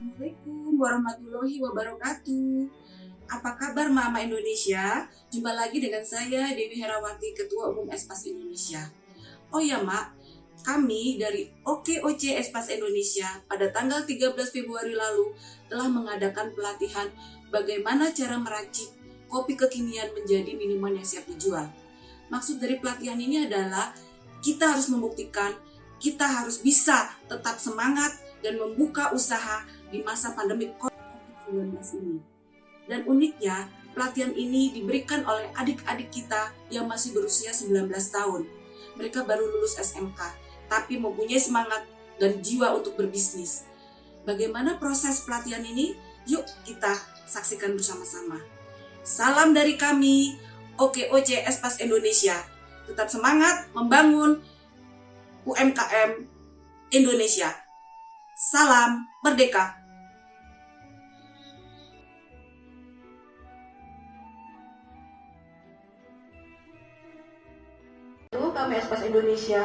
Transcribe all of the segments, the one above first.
Assalamualaikum warahmatullahi wabarakatuh. Apa kabar Mama Indonesia? Jumpa lagi dengan saya Dewi Herawati, Ketua Umum Espas Indonesia. Oh ya Mak, kami dari OKOC Espas Indonesia pada tanggal 13 Februari lalu telah mengadakan pelatihan bagaimana cara meracik kopi kekinian menjadi minuman yang siap dijual. Maksud dari pelatihan ini adalah kita harus membuktikan kita harus bisa tetap semangat dan membuka usaha di masa pandemi COVID-19 ini. Dan uniknya, pelatihan ini diberikan oleh adik-adik kita yang masih berusia 19 tahun. Mereka baru lulus SMK, tapi mempunyai semangat dan jiwa untuk berbisnis. Bagaimana proses pelatihan ini? Yuk kita saksikan bersama-sama. Salam dari kami, OKOC Espas Indonesia. Tetap semangat membangun UMKM Indonesia. Salam Merdeka! Kami Espas Indonesia,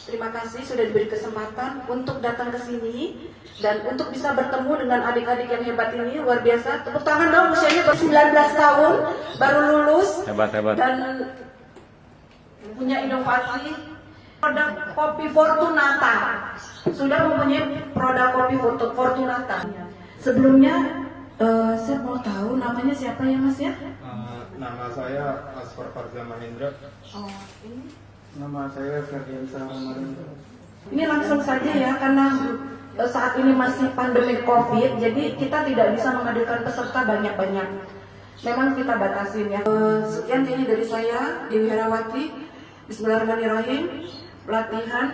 terima kasih sudah diberi kesempatan untuk datang ke sini dan untuk bisa bertemu dengan adik-adik yang hebat ini. Luar biasa, tepuk tangan dong, usianya baru 19 tahun, baru lulus. Hebat. Dan punya inovasi produk kopi Fortunata. Sudah mempunyai produk kopi Fortunata. Sebelumnya saya mau tahu namanya siapa ya Mas ya? Nama saya Asfar Farza Mahendra. Oh, ini. Nama saya Ferdiansa Mahendra. Ini langsung saja ya, karena saat ini masih pandemi COVID, jadi kita tidak bisa menghadirkan peserta banyak-banyak. Memang kita batasin ya. Sekian ini dari saya, Dewi Herawati. Bismillahirrahmanirrahim. Pelatihan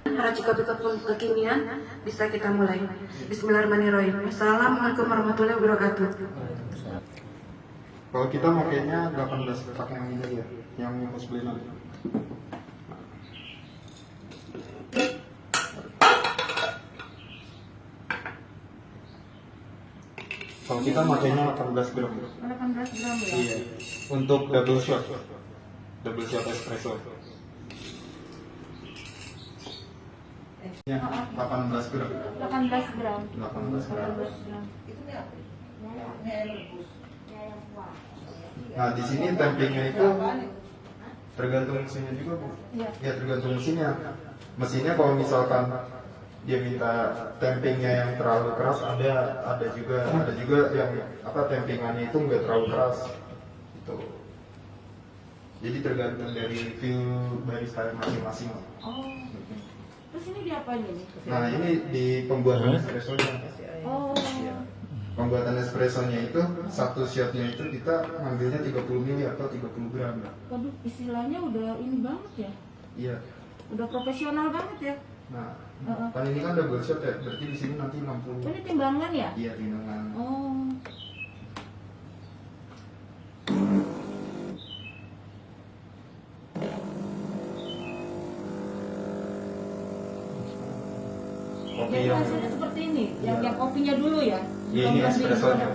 racik kopi kekinian bisa kita mulai. Bismillahirrahmanirrahim. Assalamualaikum warahmatullahi wabarakatuh. Kalau kita makainya 18 pakai yang ini ya, yang musliman. Kalau kita makainya 18 gram. 18 gram ya? Iya. Untuk double shot espresso. Ya, 18 gram. 18 gram. 18 gram. 18 gram. Nah, di sini tempingnya itu tergantung mesinnya juga, Bu. Iya. Ya, tergantung mesinnya. Mesinnya kalau misalkan dia minta tempingnya yang terlalu keras, ada juga yang tempingannya itu nggak terlalu keras. Gitu. Jadi tergantung dari feel barista masing-masing. Oh. Terus ini diapain ini? Nah, ini di pembuatan espressonya. Oh. Pembuatan espressonya itu satu shotnya itu kita ngambilnya 30 ml atau 30 gram. Waduh, istilahnya udah ini banget ya? Iya. Udah profesional banget ya? Nah, kan ini kan double shot ya, berarti di sini nanti 60. Ini timbangan ya? Iya, timbangan. Oh. Kopi Jadi yang hasilnya seperti ini, Iya. yang kopinya dulu ya? Iya, ini Belum espressonya.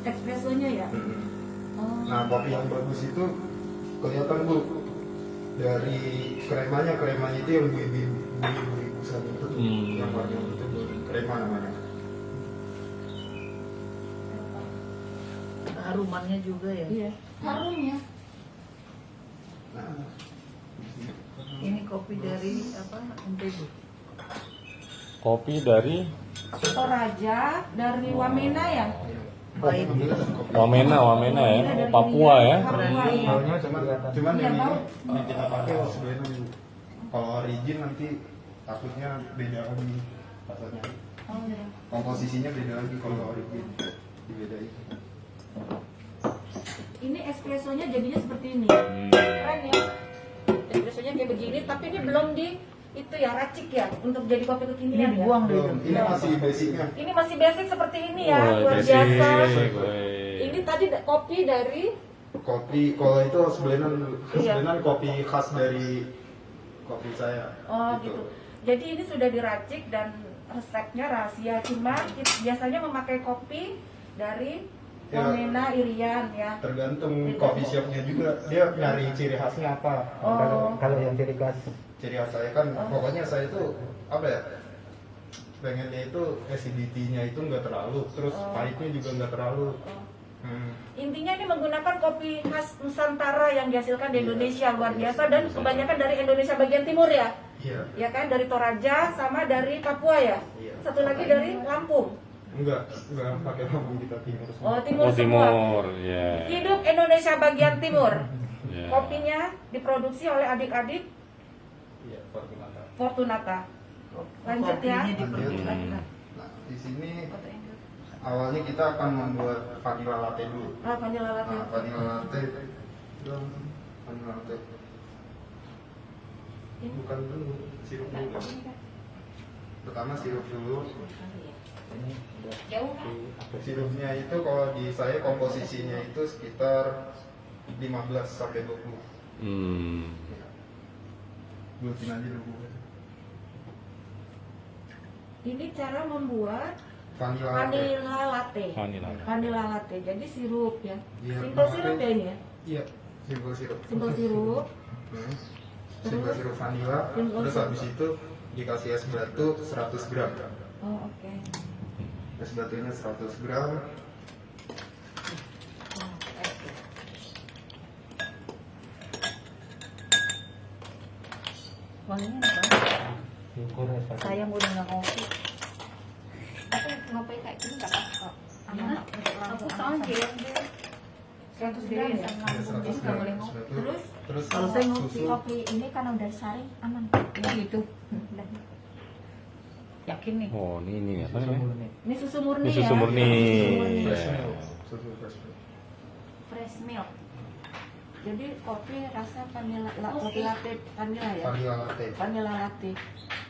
Espressonya ya? Mm-mm. Oh. Nah, kopi yang bagus itu kelihatan, Bu, dari kremanya itu yang bui-buisan itu tuh, yang warna itu krema namanya. Harumannya juga ya. Iya. Harum ya? Nah, Ini kopi dari apa? NTB. Kopi dari Toraja dari Wamena ya? Baik. Wamena ya, Papua ya. Papua iya. cuman Iya, yang bau. ini kita pakai sebenarnya, Bu. Kalau origin nanti takutnya beda lagi rasanya. Oh, iya. Komposisinya beda lagi kalau origin, dibedain. Ini espressonya jadinya seperti ini. Keren ya? Espressonya kayak begini, tapi ini belum di itu ya racik ya untuk jadi kopi Ini kekinian ya. dibuang deh. Belum, ini masih basicnya. Ini masih basic seperti ini ya, Wah, luar basic. biasa. Wih. Ini tadi kopi dari Kopi, kalau itu Iya. sebenarnya kopi khas dari kopi saya. oh gitu. Jadi ini sudah diracik dan resepnya rahasia. Cuma biasanya memakai kopi dari Ya. Wamena Irian ya. Tergantung coffee shopnya juga, dia nyari ciri khasnya apa. Oh. Kalau yang ciri khas Ciri khas saya kan, pokoknya saya itu apa ya? pengennya itu acidity-nya itu nggak terlalu, terus pahitnya juga nggak terlalu. Intinya ini menggunakan kopi khas Nusantara yang dihasilkan di Indonesia, luar biasa, dan kebanyakan dari Indonesia bagian timur ya. Iya. Ya kan, dari Toraja sama dari Papua ya. Iya. Satu lagi dari Lampung. Enggak pakai Lampung, kita timur semua. Oh, timur Oh, semua. timur, ya. Hidup Indonesia bagian timur. Ya. Kopinya diproduksi oleh adik-adik Iya, Fortunata. Fortunata. Lanjut ya. Kopinya diperlukan. Nah, di sini awalnya kita akan membuat vanilla latte dulu. Ah, vanilla latte. Nah, vanilla latte. Dong, vanilla latte. Bukan dulu, sirup dulu. Kan? Pertama sirup dulu. Sirupnya itu kalau di saya komposisinya itu sekitar 15 sampai 20. Buatin aja dulu. Ini cara membuat Vanilla latte. vanilla latte. Vanilla. Vanilla latte. Jadi sirup ya. Iya, Simple sirup ya ini ya. Iya, simple sirup. Simple sirup. Simple sirup vanilla. Simple Terus sirup. habis itu dikasih es batu 100 gram. Oh, oke. Es batunya 100 gram. Wanginya apa? Saya udah nggak ngopi. Aku ngopi kayak gini nggak apa kok. Aman. Aku soalnya GM 100 gram ya. asam Ya, lambung 100 jadi nggak gram. boleh Es ngopi. batu. Terus? Terus Kalau saya ngopi, susu. Kopi ini kan udah disaring aman. Ya gitu. Udah. Yakin nih. Oh, ini apa namanya? Ini susu murni Ini ya. susu murni. Fresh Ya. milk. Susu fresh milk. Fresh milk. Jadi kopi rasa vanilla, kopi latte vanilla ya. Vanilla latte. Vanilla latte.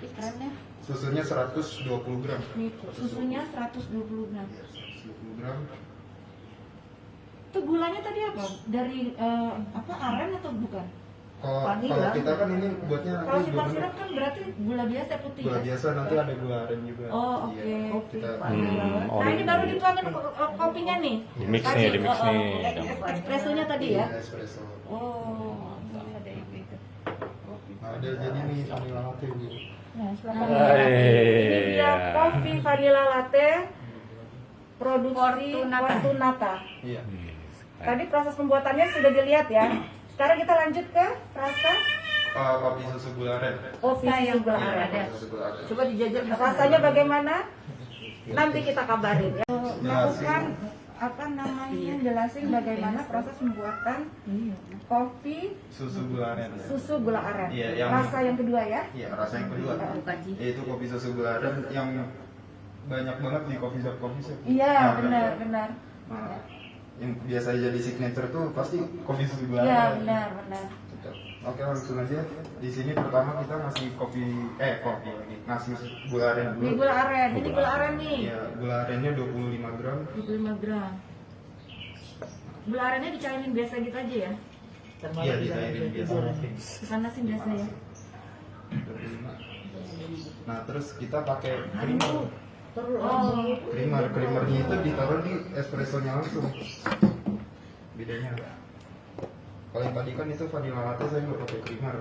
Ih, keren ya. Susunya 120 gram. Nih, susunya 120 gram. Iya, 120 gram. Itu gulanya tadi apa? Dari apa, aren atau bukan? Kalau kita kan ini buatnya Kalau nanti simple gula- sirup kan berarti gula biasa putih gula ya? biasa, nanti ada gula aren juga. Oh, oke. Iya, kita Nah, ini baru dituangin kopinya nih. Di mix Tadi, nih, di mix nih. Espressonya tadi ya? Iya, espresso. Oh. Nah, udah jadi nih vanilla latte Bu. Nah, silakan. Ini dia Iya. kopi vanilla latte produksi Fortunata. Iya. Tadi proses pembuatannya sudah dilihat ya. Sekarang kita lanjut ke rasa Kopi susu gula aren. kopi susu gula Iya, aren. kopi susu gula aren. Coba dijajal. Rasanya bagaimana? Nanti kita kabarin ya. Jelasin. Melakukan apa namanya, jelasin bagaimana proses pembuatan kopi Susu gula aren. susu gula aren. Iya, yang- Rasa yang kedua ya. Iya, rasa yang kedua. Bukan sih. Yaitu kopi susu gula aren yang banyak banget di coffee shop. Iya, Nah, benar, kan? benar. Nah, yang biasa jadi signature tuh pasti kopi susu gula Iya, aren. benar, benar. Oke, langsung aja. Di sini pertama kita ngasih kopi lagi. Ngasih gula aren dulu. Ini gula aren, ini gula aren nih. Iya, gula arennya 25 gram. 25 gram. Gula arennya dicairin biasa gitu aja ya. Iya, dicairin biasa. Kepanasin biasa ya. 25. Nah, terus kita pakai creamer. Oh, Creamernya itu ditaruh di espressonya langsung. Bedanya. Kalau yang tadi kan itu vanilla latte, saya nggak pakai creamer.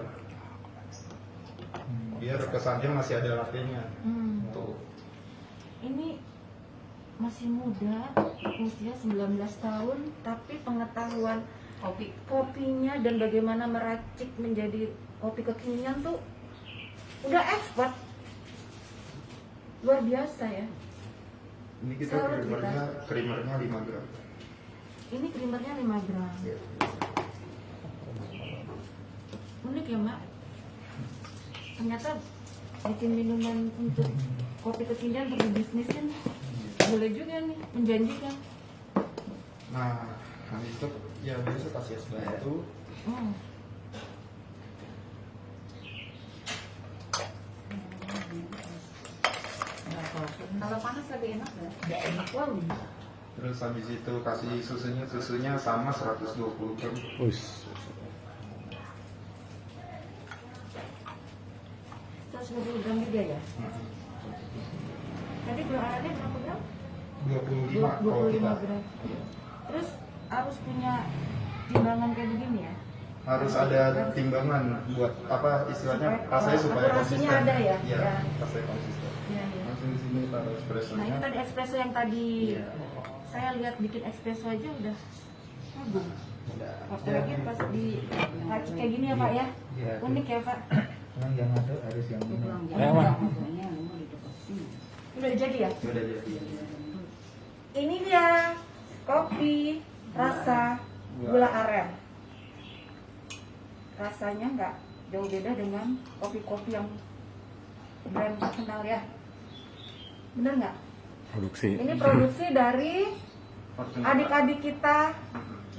Biar kesannya masih ada latte-nya. Tuh. ini masih muda, usia 19 tahun, tapi pengetahuan kopinya dan bagaimana meracik menjadi kopi kekinian tuh udah expert. Luar biasa ya. Ini kita Salut creamernya 5 gram. Ini creamernya 5 gram. Iya. Unik ya, Mak. Ternyata bikin minuman untuk kopi kekinian untuk dibisnisin boleh juga nih, menjanjikan. Nah, habis itu ya biasa kasih es batu. Oh. Kalau panas lebih enak ya. Nggak enak banget. Terus habis itu kasih susunya sama 120 gram. Uish. 120 gram juga ya. Tadi gula arennya berapa gram? 25 kalau 25 kita. gram. Iya. Terus harus punya timbangan kayak begini ya? Harus ada timbangan buat apa istilahnya rasanya supaya akurasinya konsisten. ada ya? Iya, Ya. rasanya konsisten. Iya, iya. Nah, langsung di sini taruh Nah ini espressonya. tadi espresso yang tadi Iya. saya lihat bikin espresso aja udah aduh. Udah. Apalagi pas di racik kayak gini ya Pak ya. Iya. Unik ya Pak. Emang yang ada harus yang ini. Mah. Udah jadi ya? Udah jadi. Ini dia kopi rasa gula aren. Rasanya nggak jauh beda dengan kopi-kopi yang brand terkenal ya. Bener nggak? Produksi. Ini produksi dari Fortunata. adik-adik kita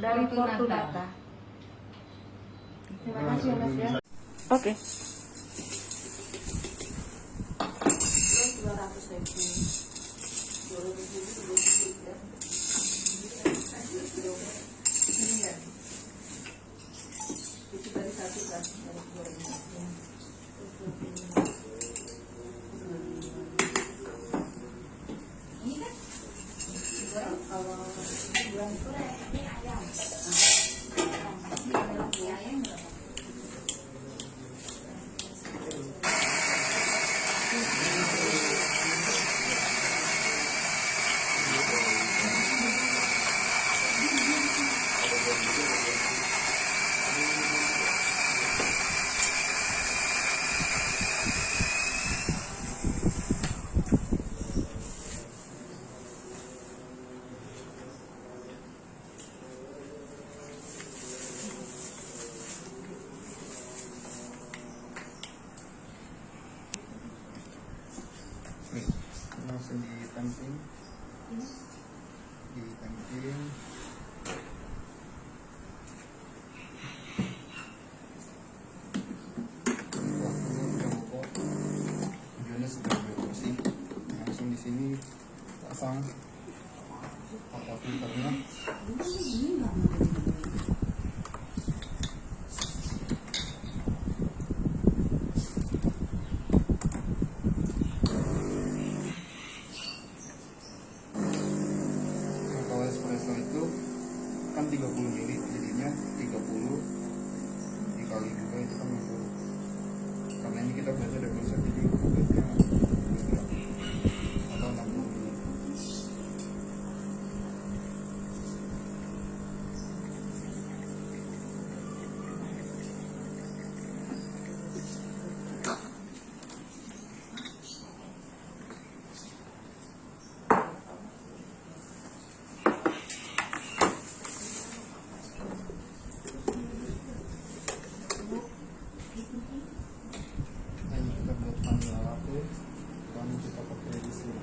dari Fortunata. Fortunata. Terima kasih ya Mas ya. Oke. Nih, langsung ditamping. Ditamping. Tujuannya sudah bersih. Langsung di sini pasang water filternya. Nah, kalau espresso itu kan 30 ml, jadinya 30 dikali 2 itu kan 50. Karena ini kita baca double shot, jadi buatnya atau 60 ml. Nah, ini kita buat vanilla latte, dan kita pakai di sini.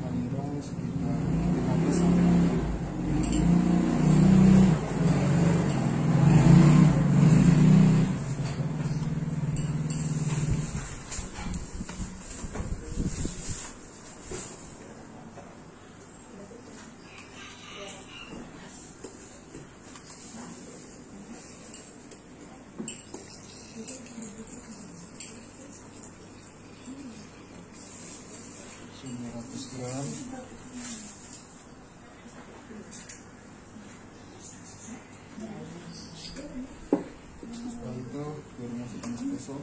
Vanilla sekitar 15 sampai 20. Gram. Setelah itu baru masukkan espresso.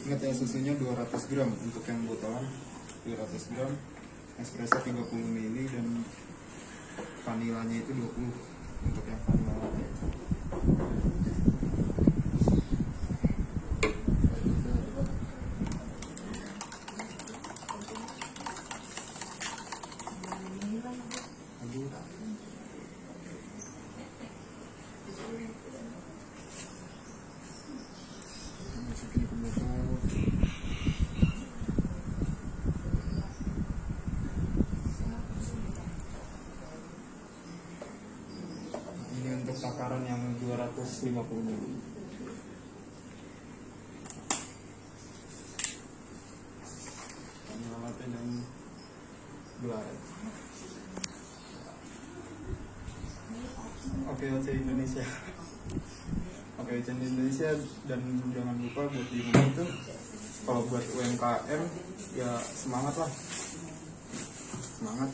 Ingat ya, susunya 200 gram untuk yang botolan, 200 gram, espresso 30 ml, dan vanilanya itu 20 untuk yang vanilla latte. Masukin ke botol. Ini untuk takaran yang 250 ml. Vanilla latte dan gula aren. Oke, Oce Indonesia. Oke, Oce Indonesia, dan jangan lupa buat di rumah itu, kalau buat UMKM ya semangat lah. Semangat,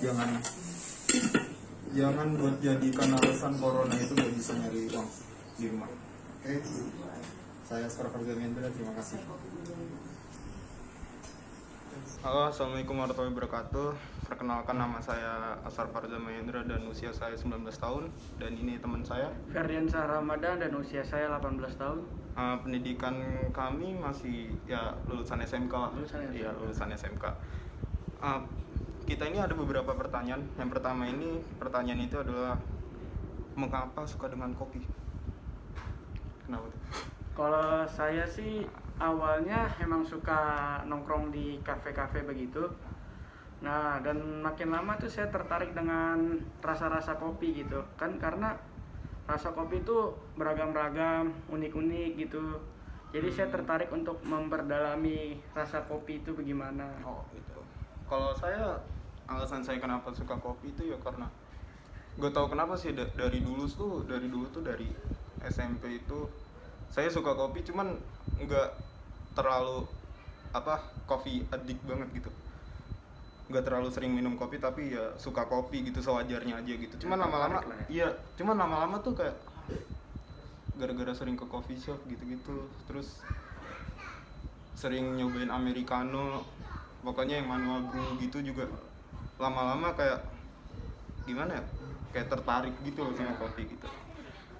jangan buat jadikan alasan corona itu nggak bisa nyari uang di rumah. Oke, saya Askar Farza Mendra, terima kasih. Halo, assalamualaikum warahmatullahi wabarakatuh. Perkenalkan, nama saya Askar Farza Mahendra dan usia saya 19 tahun. Dan ini teman saya Ferdiansa Ramadan dan usia saya 18 tahun. Pendidikan kami masih ya lulusan SMK lah. Iya, lulusan SMK. Kita ini ada beberapa pertanyaan. Yang pertama ini, pertanyaan itu adalah mengapa suka dengan kopi? Kenapa tuh? Kalau saya sih awalnya emang suka nongkrong di kafe-kafe begitu. Nah, dan makin lama tuh saya tertarik dengan rasa-rasa kopi gitu. Kan karena rasa kopi itu beragam-ragam, unik-unik gitu. Jadi saya tertarik untuk memperdalami rasa kopi itu bagaimana. Oh gitu. Kalau saya, alasan saya kenapa suka kopi itu ya karena gue tahu kenapa sih dari dulu tuh dari SMP itu saya suka kopi, cuman nggak terlalu coffee addict banget gitu. Nggak terlalu sering minum kopi, tapi ya suka kopi gitu sewajarnya aja gitu. Cuman lama-lama tuh kayak gara-gara sering ke coffee shop gitu-gitu, terus sering nyobain americano, pokoknya yang manual brew gitu juga. Lama-lama kayak gimana ya, kayak tertarik gitu loh sama kopi gitu.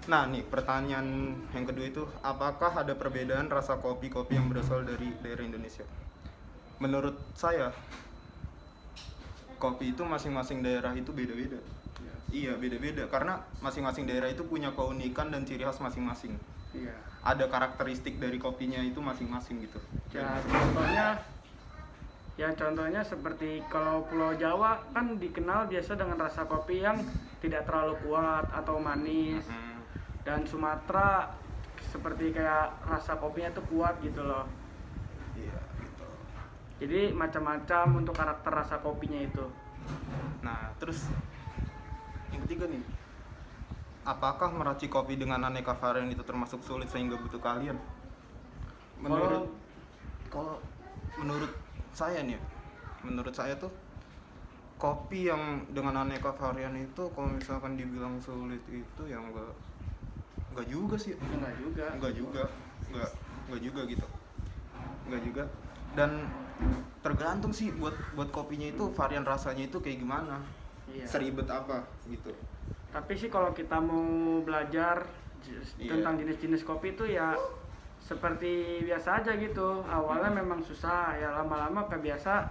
Nah nih, pertanyaan yang kedua itu, apakah ada perbedaan rasa kopi-kopi yang berasal dari daerah Indonesia? Menurut saya, kopi itu masing-masing daerah itu beda-beda. Iya, beda-beda karena masing-masing daerah itu punya keunikan dan ciri khas masing-masing. Iya. Ada karakteristik dari kopinya itu masing-masing gitu. Contohnya seperti kalau Pulau Jawa kan dikenal biasa dengan rasa kopi yang tidak terlalu kuat atau manis. Dan Sumatera seperti kayak rasa kopinya tuh kuat gitu loh. Iya, gitu. Jadi macam-macam untuk karakter rasa kopinya itu. Nah, terus yang ketiga nih, apakah meracik kopi dengan aneka varian itu termasuk sulit sehingga butuh keahlian? Menurut saya tuh kopi yang dengan aneka varian itu kalau misalkan dibilang sulit itu yang enggak juga sih. Enggak juga. Dan tergantung sih buat kopinya itu varian rasanya itu kayak gimana. Iya. Seribet apa gitu. Tapi sih kalau kita mau belajar tentang jenis-jenis kopi itu ya seperti biasa aja gitu. Awalnya memang susah, ya lama-lama kebiasa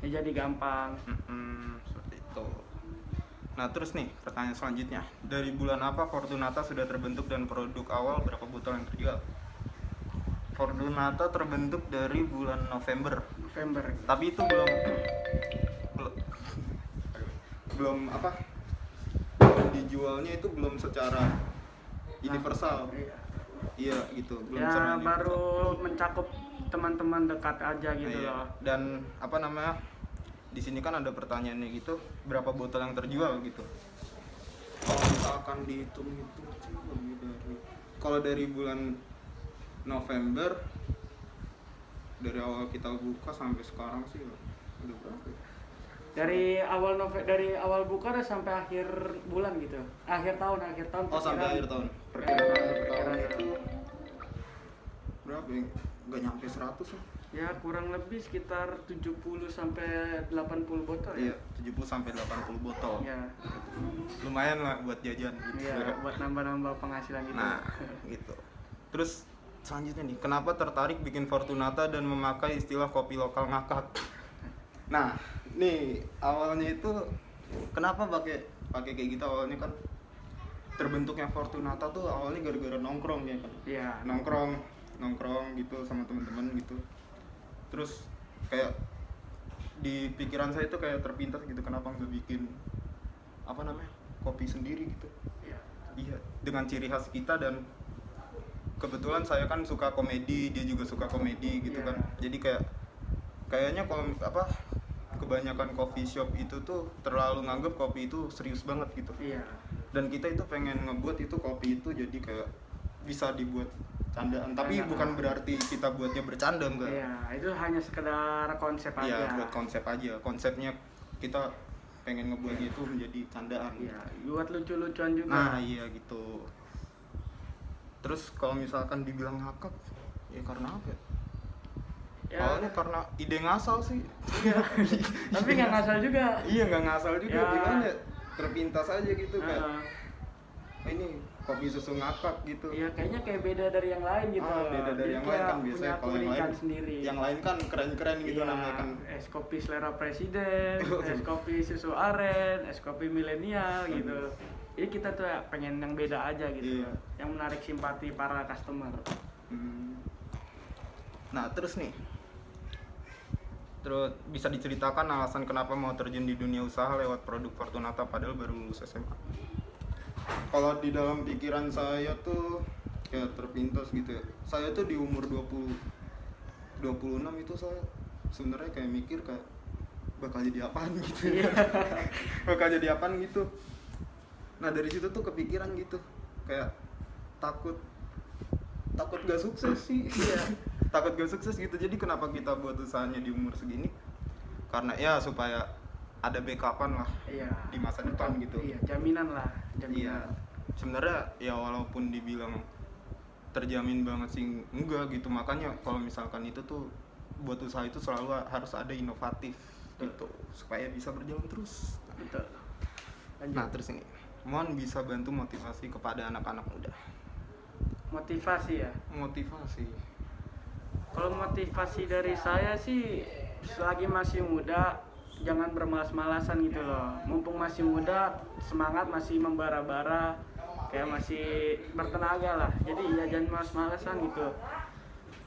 ya jadi gampang. Seperti itu. Nah terus nih pertanyaan selanjutnya, dari bulan apa Fortunata sudah terbentuk dan produk awal berapa botol yang terjual? Fortunata terbentuk dari bulan November. Tapi itu belum dijualnya itu belum secara universal. Iya gitu, belum Ya secara baru mencakup teman-teman dekat aja gitu loh. Dan di sini kan ada pertanyaannya gitu, berapa botol yang terjual gitu. Kalau misalkan dihitung itu sih lebih dari, kalau dari bulan November, dari awal kita buka sampai sekarang sih udah berapa ya? Dari awal buka udah sampai akhir bulan gitu. Akhir tahun. Oh, sampai akhir tahun. Perkiraan itu berapa ya? Nggak nyampe 100 lah. Ya kurang lebih sekitar 70 sampai 80 botol ya. Iya, 70 sampai 80 botol. Ya. Lumayan lah buat jajan gitu. Iya, buat nambah-nambah penghasilan gitu. Nah, gitu. Terus selanjutnya nih, kenapa tertarik bikin Fortunata dan memakai istilah kopi lokal ngakak? Nah, nih awalnya itu kenapa pakai kayak gitu? Awalnya kan terbentuknya Fortunata tuh awalnya gara-gara nongkrong ya kan. Iya. Nongkrong gitu sama teman-teman gitu. Terus kayak di pikiran saya itu kayak terpintas gitu, kenapa nggak bikin kopi sendiri gitu. Iya, dengan ciri khas kita, dan kebetulan saya kan suka komedi, dia juga suka komedi gitu kan. Jadi kayaknya kalau kebanyakan coffee shop itu tuh terlalu nganggep kopi itu serius banget gitu. Iya. Dan kita itu pengen ngebuat itu kopi itu jadi kayak bisa dibuat candaan, tapi bukan berarti kita buatnya bercanda, enggak. Iya, itu hanya sekedar konsep aja. Iya, buat konsep aja. Konsepnya kita pengen ngebuatnya itu menjadi candaan. Iya, buat lucu-lucuan juga. Nah, iya gitu. Terus kalau misalkan dibilang ngakak, ya karena apa ya? Ya, Awalnya karena ide ngasal sih. tapi nggak ngasal juga. Iya, nggak ngasal juga, Ya. gimana ya? Terpintas aja gitu kayak, Heeh. ini kopi susu ngakak gitu. Iya, kayaknya kayak beda dari yang lain gitu. Beda dari Jadi yang lain kayak kan biasanya punya kalau yang keunikan lain sendiri. Yang lain kan keren-keren gitu Iya, namanya kan. es kopi selera presiden, es kopi susu aren, es kopi milenial gitu. Jadi kita tuh ya pengen yang beda aja gitu, Iya. yang menarik simpati para customer. Nah, terus bisa diceritakan alasan kenapa mau terjun di dunia usaha lewat produk Fortunata padahal baru lulus SMA? Kalau di dalam pikiran saya tuh kayak terpintas gitu ya. Saya tuh di umur 26 itu saya sebenarnya kayak mikir kayak bakal jadi apaan gitu. Bakal jadi apaan gitu. Nah, dari situ tuh kepikiran gitu. Kayak takut gak sukses sih. Iya. Takut gak sukses gitu. Jadi kenapa kita buat usahanya di umur segini? Karena ya supaya ada backupan lah Iya. di masa depan gitu. Iya, jaminan lah, Iya. jaminan. Sebenarnya ya walaupun dibilang terjamin banget sih enggak gitu. Makanya kalau misalkan itu tuh buat usaha itu selalu harus ada inovatif gitu supaya bisa berjalan terus. Betul. Lanjut. Nah, terus ini mohon bisa bantu motivasi kepada anak-anak muda. Motivasi ya. Motivasi. Kalau motivasi dari saya sih, selagi masih muda jangan bermalas-malasan gitu loh. Mumpung masih muda, semangat masih membara-bara, kayak masih bertenaga lah. Jadi ya jangan malas-malasan gitu.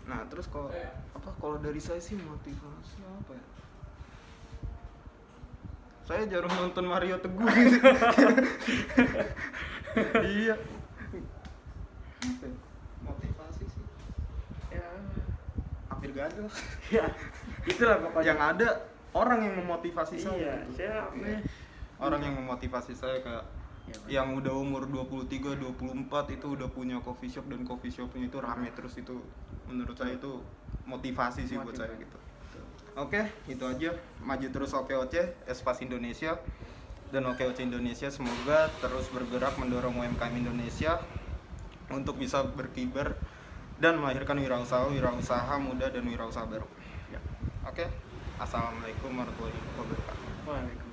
Nah, terus kalau dari saya sih motivasi apa ya? Saya jarang nonton Mario Teguh gitu. Iya. Apa ya? Motivasi sih. Ya, Hampir gak ada. ya itulah pokoknya. Yang ada orang yang memotivasi Iya, saya. saya Orang yang memotivasi saya kayak Ya, betul. yang udah umur 23, 24 itu udah punya coffee shop dan coffee shopnya itu rame terus, itu menurut saya itu motivasi sih buat saya gitu. Oke, itu aja. Maju terus OKOC, Espas Indonesia dan OKOC Indonesia semoga terus bergerak mendorong UMKM Indonesia untuk bisa berkibar dan melahirkan wirausaha muda dan wirausaha baru. Ya. Oke. Assalamualaikum warahmatullahi wabarakatuh. Waalaikumsalam.